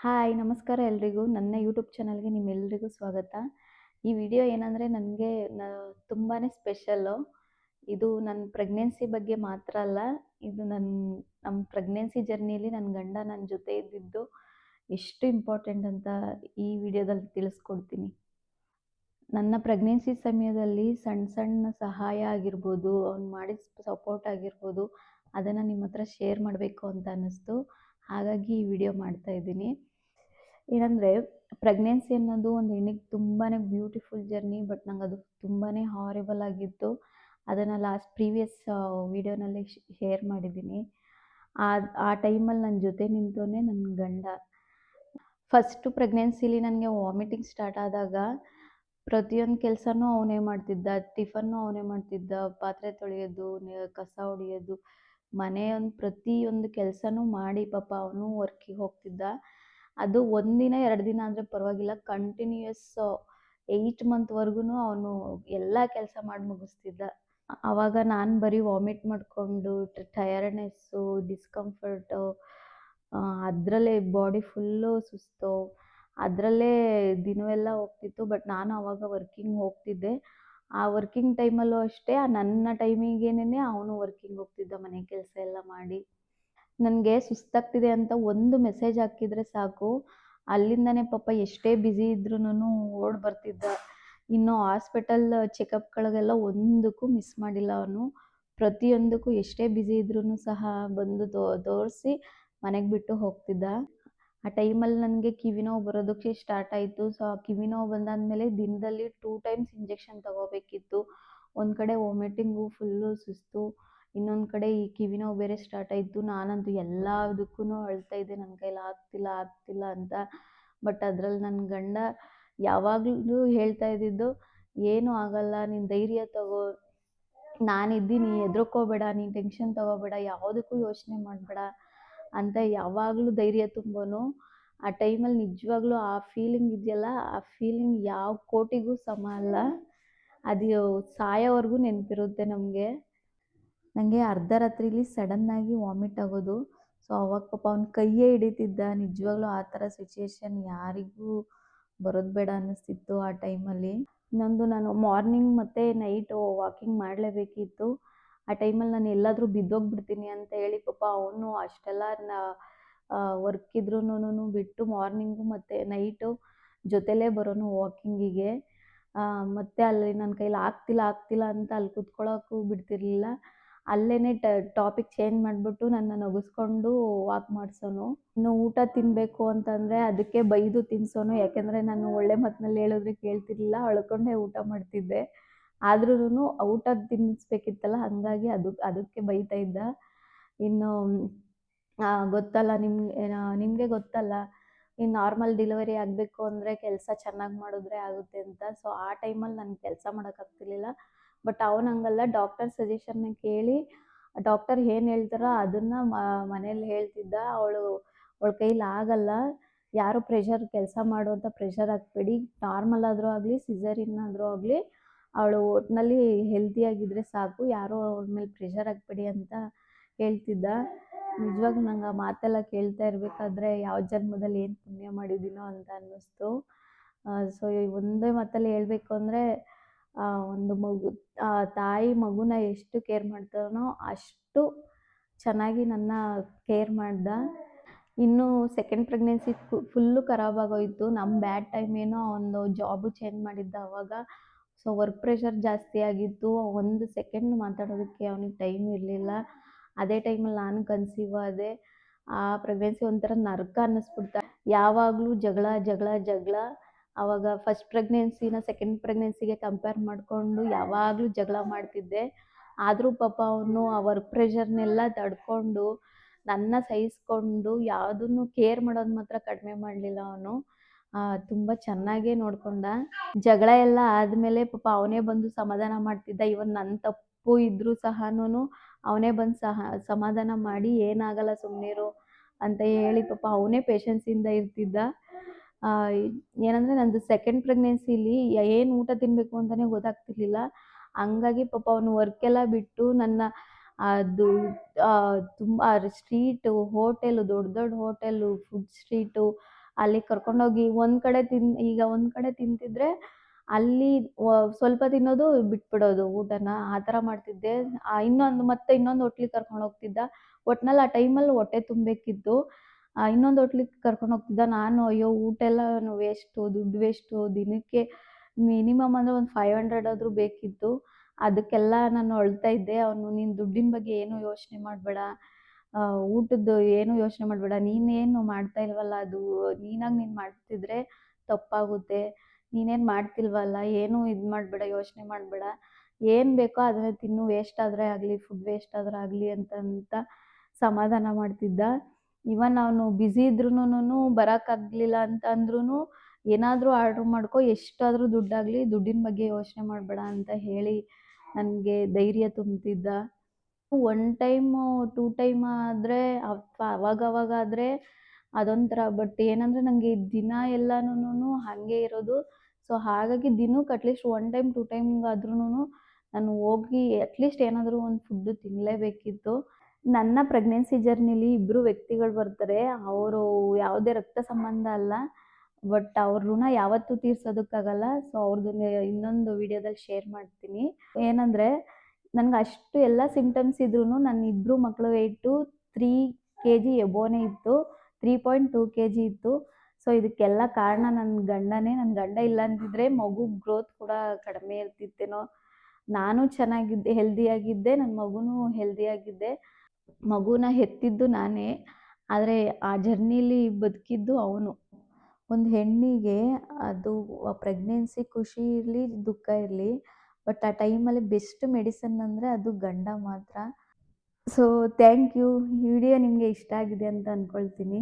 Hi ನಮಸ್ಕಾರ ಎಲ್ರಿಗೂ. ನನ್ನ ಯೂಟ್ಯೂಬ್ ಚಾನಲ್‌ಗೆ ನಿಮ್ಮೆಲ್ರಿಗೂ ಸ್ವಾಗತ. ಈ ವಿಡಿಯೋ ಏನಂದರೆ ನನಗೆ ತುಂಬಾ ಸ್ಪೆಷಲ್ಲು. ಇದು ನನ್ನ ಪ್ರೆಗ್ನೆನ್ಸಿ ಬಗ್ಗೆ ಮಾತ್ರ ಅಲ್ಲ, ಇದು ನಮ್ಮ ಪ್ರೆಗ್ನೆನ್ಸಿ ಜರ್ನಿಯಲ್ಲಿ ನನ್ನ ಗಂಡ ನನ್ನ ಜೊತೆ ಇದ್ದಿದ್ದು ಎಷ್ಟು ಇಂಪಾರ್ಟೆಂಟ್ ಅಂತ ಈ ವಿಡಿಯೋದಲ್ಲಿ ತಿಳಿಸ್ಕೊಡ್ತೀನಿ. ನನ್ನ ಪ್ರೆಗ್ನೆನ್ಸಿ ಸಮಯದಲ್ಲಿ ಸಣ್ಣ ಸಣ್ಣ ಸಹಾಯ ಆಗಿರ್ಬೋದು, ಅವ್ನು ಮಾಡಿದ ಸಪೋರ್ಟ್ ಆಗಿರ್ಬೋದು, ಅದನ್ನು ನಿಮ್ಮ ಹತ್ರ ಶೇರ್ ಮಾಡಬೇಕು ಅಂತ ಅನ್ನಿಸ್ತು. ಹಾಗಾಗಿ ಈ ವಿಡಿಯೋ ಮಾಡ್ತಾ ಇದ್ದೀನಿ. ಏನಂದರೆ ಪ್ರೆಗ್ನೆನ್ಸಿ ಅನ್ನೋದು ಒಂದು ಹೆಣ್ಣಿಗೆ ತುಂಬಾ ಬ್ಯೂಟಿಫುಲ್ ಜರ್ನಿ. ಬಟ್ ನಂಗೆ ಅದು ತುಂಬಾ ಹಾರಿಬಲ್ ಆಗಿತ್ತು. ಅದನ್ನು ಪ್ರೀವಿಯಸ್ ವೀಡಿಯೋನಲ್ಲಿ ಶೇರ್ ಮಾಡಿದ್ದೀನಿ. ಆ ಆ ಟೈಮಲ್ಲಿ ನನ್ನ ಜೊತೆ ನಿಂತವನೇ ನನ್ನ ಗಂಡ. ಫಸ್ಟು ಪ್ರೆಗ್ನೆನ್ಸಿಲಿ ನನಗೆ ವಾಮಿಟಿಂಗ್ ಸ್ಟಾರ್ಟ್ ಆದಾಗ ಪ್ರತಿಯೊಂದು ಕೆಲಸನೂ ಅವನೇ ಮಾಡ್ತಿದ್ದ. ಟಿಫನ್ನು ಅವನೇ ಮಾಡ್ತಿದ್ದ, ಪಾತ್ರೆ ತೊಳೆಯೋದು, ಕಸ ಹೊಡಿಯೋದು, ಮನೆಯೊಂದು ಪ್ರತಿಯೊಂದು ಕೆಲಸನೂ ಮಾಡಿ ಪಾಪ ಅವನು ವರ್ಕಿಗೆ ಹೋಗ್ತಿದ್ದ. ಅದು 1 ದಿನ 2 ದಿನ ಆದರೆ ಪರವಾಗಿಲ್ಲ, ಕಂಟಿನ್ಯೂಯಸ್ 8 ಮಂತ್ವರೆಗೂ ಅವನು ಎಲ್ಲ ಕೆಲಸ ಮಾಡಿ ಮುಗಿಸ್ತಿದ್ದ. ಆವಾಗ ನಾನು ಬರೀ ವಾಮಿಟ್ ಮಾಡಿಕೊಂಡು ಟಯರ್ಡ್ನೆಸ್ಸು, ಡಿಸ್ಕಂಫರ್ಟು, ಅದರಲ್ಲೇ ಬಾಡಿ ಫುಲ್ಲು ಸುಸ್ತು, ಅದರಲ್ಲೇ ದಿನವೆಲ್ಲ ಹೋಗ್ತಿತ್ತು. ಬಟ್ ನಾನು ಆವಾಗ ವರ್ಕಿಂಗ್ ಹೋಗ್ತಿದ್ದೆ. ಆ ವರ್ಕಿಂಗ್ ಟೈಮಲ್ಲೂ ಅಷ್ಟೇ ನನ್ನ ಟೈಮಿಗೇನೆ ಅವನು ವರ್ಕಿಂಗ್ ಹೋಗ್ತಿದ್ದ, ಮನೆ ಕೆಲಸ ಎಲ್ಲ ಮಾಡಿ. ನನಗೆ ಸುಸ್ತಾಗ್ತಿದೆ ಅಂತ ಒಂದು ಮೆಸೇಜ್ ಹಾಕಿದರೆ ಸಾಕು, ಅಲ್ಲಿಂದನೇ ಪಾಪ ಎಷ್ಟೇ ಬ್ಯುಸಿ ಇದ್ರೂ ಓಡಿ ಬರ್ತಿದ್ದ. ಇನ್ನು ಹಾಸ್ಪಿಟಲ್ ಚೆಕಪ್ಗಳಿಗೆಲ್ಲ ಒಂದಕ್ಕೂ ಮಿಸ್ ಮಾಡಿಲ್ಲ ಅವನು. ಪ್ರತಿಯೊಂದಕ್ಕೂ ಎಷ್ಟೇ ಬ್ಯುಸಿ ಇದ್ರೂ ಸಹ ಬಂದು ತೋರಿಸಿ ಮನೆಗೆ ಬಿಟ್ಟು ಹೋಗ್ತಿದ್ದ. ಆ ಟೈಮಲ್ಲಿ ನನಗೆ ಕಿವಿ ನೋವು ಬರೋದಕ್ಕೆ ಸ್ಟಾರ್ಟ್ ಆಯಿತು. ಸೊ ಆ ಕಿವಿ ನೋವು ಬಂದಾದಮೇಲೆ ದಿನದಲ್ಲಿ 2 ಟೈಮ್ಸ್ ಇಂಜೆಕ್ಷನ್ ತಗೋಬೇಕಿತ್ತು. ಒಂದು ಕಡೆ ವಾಮಿಟಿಂಗು, ಫುಲ್ಲು ಸುಸ್ತು, ಇನ್ನೊಂದು ಕಡೆ ಈ ಕಿವಿ ನೋವು ಬೇರೆ ಸ್ಟಾರ್ಟ್ ಆಯಿತು. ನಾನಂತೂ ಎಲ್ಲದಕ್ಕೂ ಅಳ್ತಾ ಇದ್ದೆ, ನನ್ನ ಕೈಲಿ ಆಗ್ತಿಲ್ಲ ಅಂತ. ಬಟ್ ಅದರಲ್ಲಿ ನನ್ನ ಗಂಡ ಯಾವಾಗಲೂ ಹೇಳ್ತಾ ಇದ್ದಿದ್ದು, ಏನೂ ಆಗಲ್ಲ, ನೀನು ಧೈರ್ಯ ತಗೋ, ನಾನಿದ್ದೀನಿ, ಹೆದರ್ಕೋಬೇಡ, ನೀನು ಟೆನ್ಷನ್ ತಗೋಬೇಡ, ಯಾವುದಕ್ಕೂ ಯೋಚನೆ ಮಾಡಬೇಡ ಅಂತ ಯಾವಾಗಲೂ ಧೈರ್ಯ ತುಂಬೋನು. ಆ ಟೈಮಲ್ಲಿ ನಿಜವಾಗ್ಲೂ ಆ ಫೀಲಿಂಗ್ ಇದೆಯಲ್ಲ, ಆ ಫೀಲಿಂಗ್ ಯಾವ ಕೋಟಿಗೂ ಸಮ ಅಲ್ಲ. ಅದು ಸಾಯೋವರೆಗೂ ನೆನಪಿರುತ್ತೆ ನಮಗೆ. ನನಗೆ ಅರ್ಧ ರಾತ್ರಿಲಿ ಸಡನ್ನಾಗಿ ವಾಮಿಟ್ ಆಗೋದು. ಸೊ ಅವಾಗ ಪಾಪ ಅವ್ನ ಕೈಯೇ ಹಿಡಿತಿದ್ದ. ನಿಜವಾಗ್ಲೂ ಆ ಥರ ಸಿಚುಯೇಷನ್ ಯಾರಿಗೂ ಬರೋದು ಬೇಡ ಅನ್ನಿಸ್ತಿತ್ತು ಆ ಟೈಮಲ್ಲಿ. ಇನ್ನೊಂದು, ನಾನು ಮಾರ್ನಿಂಗ್ ಮತ್ತು ನೈಟು ವಾಕಿಂಗ್ ಮಾಡಲೇಬೇಕಿತ್ತು. ಆ ಟೈಮಲ್ಲಿ ನಾನು ಎಲ್ಲಾದರೂ ಬಿದ್ದೋಗ್ಬಿಡ್ತೀನಿ ಅಂತ ಹೇಳಿ ಪಾಪ ಅವನು ಅಷ್ಟೆಲ್ಲ ವರ್ಕ್ ಇದ್ರೂನು ಬಿಟ್ಟು ಮಾರ್ನಿಂಗು ಮತ್ತು ನೈಟು ಜೊತೆಲೇ ಬರೋನು ವಾಕಿಂಗಿಗೆ. ಮತ್ತು ಅಲ್ಲಿ ನನ್ನ ಕೈಲಿ ಆಗ್ತಿಲ್ಲ ಅಂತ ಅಲ್ಲಿ ಕೂತ್ಕೊಳ್ಳೋಕ್ಕೂ ಬಿಡ್ತಿರ್ಲಿಲ್ಲ. ಅಲ್ಲೇ ಟಾಪಿಕ್ ಚೇಂಜ್ ಮಾಡಿಬಿಟ್ಟು ನನ್ನ ನಗಿಸ್ಕೊಂಡು ವಾಕ್ ಮಾಡಿಸೋನು. ಇನ್ನು ಊಟ ತಿನ್ನಬೇಕು ಅಂತಂದರೆ ಅದಕ್ಕೆ ಬೈದು ತಿನ್ನಿಸೋನು. ಯಾಕೆಂದರೆ ನಾನು ಒಳ್ಳೆ ಮಾತಿನಲ್ಲಿ ಹೇಳಿದ್ರೆ ಕೇಳ್ತಿರ್ಲಿಲ್ಲ, ಅಳ್ಕೊಂಡೇ ಊಟ ಮಾಡ್ತಿದ್ದೆ. ಆದ್ರೂ ಊಟ ತಿನ್ನಿಸ್ಬೇಕಿತ್ತಲ್ಲ, ಹಾಗಾಗಿ ಅದಕ್ಕೆ ಬೈತಾ ಇದ್ದ. ಇನ್ನು ಗೊತ್ತಲ್ಲ ನಿಮಗೆ ಗೊತ್ತಲ್ಲ, ಇನ್ನು ನಾರ್ಮಲ್ ಡೆಲಿವರಿ ಆಗಬೇಕು ಅಂದರೆ ಕೆಲಸ ಚೆನ್ನಾಗಿ ಮಾಡಿದ್ರೆ ಆಗುತ್ತೆ ಅಂತ. ಸೊ ಆ ಟೈಮಲ್ಲಿ ನನಗೆ ಕೆಲಸ ಮಾಡೋಕ್ಕಾಗ್ತಿರ್ಲಿಲ್ಲ. ಬಟ್ ಅವನು ಹಂಗಲ್ಲ, ಡಾಕ್ಟರ್ ಸಜೆಷನ್ನ ಕೇಳಿ ಡಾಕ್ಟರ್ ಏನು ಹೇಳ್ತಾರೋ ಅದನ್ನು ಮನೇಲಿ ಹೇಳ್ತಿದ್ದ. ಅವಳ ಕೈಲಿ ಆಗಲ್ಲ, ಯಾರು ಕೆಲಸ ಮಾಡು ಅಂತ ಪ್ರೆಷರ್ ಹಾಕಬೇಡಿ, ನಾರ್ಮಲ್ ಆದರೂ ಆಗಲಿ ಸಿಸೇರಿಯನ್ ಆದರೂ ಆಗಲಿ ಅವಳು ಒಟ್ಟಿನಲ್ಲಿ ಹೆಲ್ತಿಯಾಗಿದ್ದರೆ ಸಾಕು, ಯಾರೂ ಅವಳ ಮೇಲೆ ಪ್ರೆಷರ್ ಹಾಕಬೇಡಿ ಅಂತ ಹೇಳ್ತಿದ್ದ. ನಿಜವಾಗ್ಲೂ ನಂಗೆ ಆ ಮಾತೆಲ್ಲ ಕೇಳ್ತಾ ಇರಬೇಕಾದ್ರೆ ಯಾವ ಜನ್ಮದಲ್ಲಿ ಏನು ಪುಣ್ಯ ಮಾಡಿದ್ದೀನೋ ಅಂತ ಅನ್ನಿಸ್ತು. ಸೊ ಒಂದೇ ಮಾತಲ್ಲಿ ಹೇಳಬೇಕು ಅಂದರೆ, ಒಂದು ತಾಯಿ ಮಗುನ ಎಷ್ಟು ಕೇರ್ ಮಾಡ್ತಾನೋ ಅಷ್ಟು ಚೆನ್ನಾಗಿ ನನ್ನ ಕೇರ್ ಮಾಡ್ದ. ಇನ್ನು ಸೆಕೆಂಡ್ ಪ್ರೆಗ್ನೆನ್ಸಿ ಫುಲ್ಲು ಖರಾಬಾಗೋಯಿತು. ನಮ್ಮ ಬ್ಯಾಡ್ ಟೈಮ್ ಏನೋ ಒಂದು ಜಾಬು ಚೇಂಜ್ ಮಾಡಿದ್ದ ಅವಾಗ. ಸೊ ವರ್ಕ್ ಪ್ರೆಷರ್ ಜಾಸ್ತಿ ಆಗಿತ್ತು. 1 ಸೆಕೆಂಡ್ ಮಾತಾಡೋದಕ್ಕೆ ಅವನಿಗೆ ಟೈಮ್ ಇರಲಿಲ್ಲ. ಅದೇ ಟೈಮಲ್ಲಿ ನಾನು ಕನ್ಸೀವ್ ಆದೆ. ಆ ಪ್ರೆಗ್ನೆನ್ಸಿ ಒಂಥರ ನರಕ ಅನ್ನಿಸ್ಬಿಡ್ತ. ಯಾವಾಗಲೂ ಜಗಳ. ಆವಾಗ ಫಸ್ಟ್ ಪ್ರೆಗ್ನೆನ್ಸಿನ ಸೆಕೆಂಡ್ ಪ್ರೆಗ್ನೆನ್ಸಿಗೆ ಕಂಪೇರ್ ಮಾಡಿಕೊಂಡು ಯಾವಾಗಲೂ ಜಗಳ ಮಾಡ್ತಿದ್ದೆ. ಆದರೂ ಪಾಪ ಅವನು ಆ ವರ್ಕ್ ಪ್ರೆಷರ್ನೆಲ್ಲ ತಡ್ಕೊಂಡು, ನನ್ನ ಸಹಿಸ್ಕೊಂಡು, ಯಾವುದನ್ನು ಕೇರ್ ಮಾಡೋದು ಮಾತ್ರ ಕಡಿಮೆ ಮಾಡಲಿಲ್ಲ ಅವನು. ತುಂಬ ಚೆನ್ನಾಗೇ ನೋಡಿಕೊಂಡ. ಜಗಳ ಎಲ್ಲ ಆದಮೇಲೆ ಪಾಪ ಅವನೇ ಬಂದು ಸಮಾಧಾನ ಮಾಡ್ತಿದ್ದ. ಇವನ್ ನನ್ನ ತಪ್ಪು ಇದ್ದರೂ ಸಹನೂ ಅವನೇ ಬಂದು ಸಮಾಧಾನ ಮಾಡಿ, ಏನಾಗಲ್ಲ ಸುಮ್ಮನಿರು ಅಂತ ಹೇಳಿ ಪಾಪ ಅವನೇ ಪೇಷನ್ಸಿಂದ ಇರ್ತಿದ್ದ. ಏನಂದರೆ ನಂದು ಸೆಕೆಂಡ್ ಪ್ರೆಗ್ನೆನ್ಸಿಲಿ ಏನು ಊಟ ತಿನ್ನಬೇಕು ಅಂತಲೇ ಗೊತ್ತಾಗ್ತಿರ್ಲಿಲ್ಲ. ಹಂಗಾಗಿ ಪಾಪ ಅವನು ವರ್ಕೆಲ್ಲ ಬಿಟ್ಟು ನನ್ನ ಅದು ತುಂಬ ಸ್ಟ್ರೀಟು, ಹೋಟೆಲು, ದೊಡ್ಡ ಹೋಟೆಲು, ಫುಡ್ ಸ್ಟ್ರೀಟು, ಅಲ್ಲಿಗೆ ಕರ್ಕೊಂಡೋಗಿ ಈಗ ಒಂದು ಕಡೆ ತಿಂತಿದ್ರೆ ಅಲ್ಲಿ ಸ್ವಲ್ಪ ತಿನ್ನೋದು ಬಿಟ್ಬಿಡೋದು ಊಟನ ಆ ಥರ ಮಾಡ್ತಿದ್ದೆ. ಇನ್ನೊಂದು ಹೋಟ್ಲಿಗೆ ಕರ್ಕೊಂಡು ಹೋಗ್ತಿದ್ದ. ಒಟ್ನಲ್ಲಿ ಆ ಟೈಮಲ್ಲಿ ಹೊಟ್ಟೆ ತುಂಬಬೇಕಿತ್ತು. ಇನ್ನೊಂದು ಹೋಟ್ಲಿಗೆ ಕರ್ಕೊಂಡು ಹೋಗ್ತಿದ್ದ. ನಾನು ಅಯ್ಯೋ ಊಟ ಎಲ್ಲಾನು ವೇಸ್ಟು, ದುಡ್ಡು ವೇಸ್ಟು, ದಿನಕ್ಕೆ ಮಿನಿಮಮ್ ಅಂದ್ರೆ ಒಂದು 500 ಆದರೂ ಬೇಕಿತ್ತು. ಅದಕ್ಕೆಲ್ಲ ನಾನು ಅಳ್ತಾ ಇದ್ದೆ. ಅವನು ನೀನು ದುಡ್ಡಿನ ಬಗ್ಗೆ ಏನು ಯೋಚನೆ ಮಾಡಬೇಡ, ಊಟದ್ದು ಏನು ಯೋಚನೆ ಮಾಡಬೇಡ, ನೀನೇನು ಮಾಡ್ತಾ ಇಲ್ವಲ್ಲ, ಅದು ನೀನಾಗಿ ನೀನು ಮಾಡ್ತಿದ್ರೆ ತಪ್ಪಾಗುತ್ತೆ, ನೀನೇನು ಮಾಡ್ತಿಲ್ವಲ್ಲ, ಏನು ಇದು ಮಾಡಬೇಡ, ಯೋಚನೆ ಮಾಡಬೇಡ, ಏನು ಬೇಕೋ ಅದನ್ನೇ ತಿನ್ನು, ವೇಸ್ಟ್ ಆದರೆ ಆಗಲಿ, ಫುಡ್ ವೇಸ್ಟ್ ಆದ್ರೆ ಆಗಲಿ ಅಂತ ಸಮಾಧಾನ ಮಾಡ್ತಿದ್ದ. ಇವನ್ ಅವನು ಬ್ಯುಸಿ ಇದ್ರೂನು ಬರೋಕ್ಕಾಗಲಿಲ್ಲ ಅಂತ ಅಂದ್ರೂ ಏನಾದರೂ ಆರ್ಡ್ರ್ ಮಾಡ್ಕೊ, ಎಷ್ಟಾದರೂ ದುಡ್ಡಾಗಲಿ, ದುಡ್ಡಿನ ಬಗ್ಗೆ ಯೋಚನೆ ಮಾಡಬೇಡ ಅಂತ ಹೇಳಿ ನನಗೆ ಧೈರ್ಯ ತುಂಬ್ತಿದ್ದ. 1 ಟೈಮು 2 ಟೈಮ್ ಆದರೆ ಅವಾಗವಾಗಾದರೆ ಅದೊಂಥರ. ಬಟ್ ಏನಂದರೆ ನನಗೆ ದಿನ ಎಲ್ಲನೂ ಹಾಗೆ ಇರೋದು. ಸೊ ಹಾಗಾಗಿ ದಿನಕ್ಕೆ ಅಟ್ಲೀಸ್ಟ್ 1 ಟೈಮ್ 2 ಟೈಮ್ಗಾದ್ರೂನು ನಾನು ಹೋಗಿ ಅಟ್ಲೀಸ್ಟ್ ಏನಾದರೂ ಒಂದು ಫುಡ್ಡು ತಿನ್ನಲೇಬೇಕಿತ್ತು. ನನ್ನ ಪ್ರೆಗ್ನೆನ್ಸಿ ಜರ್ನಿಲಿ ಇಬ್ಬರು ವ್ಯಕ್ತಿಗಳು ಬರ್ತಾರೆ. ಅವರು ಯಾವುದೇ ರಕ್ತ ಸಂಬಂಧ ಅಲ್ಲ. ಬಟ್ ಅವ್ರ ಋಣ ಯಾವತ್ತೂ ತೀರ್ಸೋದಕ್ಕಾಗಲ್ಲ. ಸೊ ಅವ್ರದ್ದನ್ನ ಇನ್ನೊಂದು ವಿಡಿಯೋದಲ್ಲಿ ಶೇರ್ ಮಾಡ್ತೀನಿ. ಏನಂದರೆ ನನಗೆ ಅಷ್ಟು ಎಲ್ಲ ಸಿಂಪ್ಟಮ್ಸ್ ಇದ್ರೂ ನನ್ನ ಇಬ್ಬರು ಮಕ್ಕಳು ವೆಯ್ಟು 3 kg ಎಬೋನೇ ಇತ್ತು. 3.2 kg ಇತ್ತು. ಸೊ ಇದಕ್ಕೆಲ್ಲ ಕಾರಣ ನನ್ನ ಗಂಡನೇ. ನನ್ನ ಗಂಡ ಇಲ್ಲ ಅಂದಿದ್ರೆ ಮಗು ಗ್ರೋತ್ ಕೂಡ ಕಡಿಮೆ ಇರ್ತಿತ್ತೇನೋ. ನಾನು ಚೆನ್ನಾಗಿದ್ದೆ, ಹೆಲ್ದಿಯಾಗಿದ್ದೆ, ನನ್ನ ಮಗುನೂ ಹೆಲ್ದಿಯಾಗಿದ್ದೆ. ಮಗುನ ಹೆತ್ತಿದ್ದು ನಾನೇ, ಆದರೆ ಆ ಜರ್ನಿಲಿ ಬದುಕಿದ್ದು ಅವನು. ಒಂದು ಹೆಣ್ಣಿಗೆ ಅದು ಪ್ರೆಗ್ನೆನ್ಸಿ ಖುಷಿ ಇರಲಿ, ದುಃಖ ಇರಲಿ, ಬಟ್ ಆ ಟೈಮಲ್ಲಿ ಬೆಸ್ಟ್ ಮೆಡಿಸನ್ ಅಂದರೆ ಅದು ಗಂಡ ಮಾತ್ರ. So thank you. ಈ ವಿಡಿಯೋ ನಿಮಗೆ ಇಷ್ಟ ಆಗಿದೆ ಅಂತ ಅಂದ್ಕೊಳ್ತೀನಿ.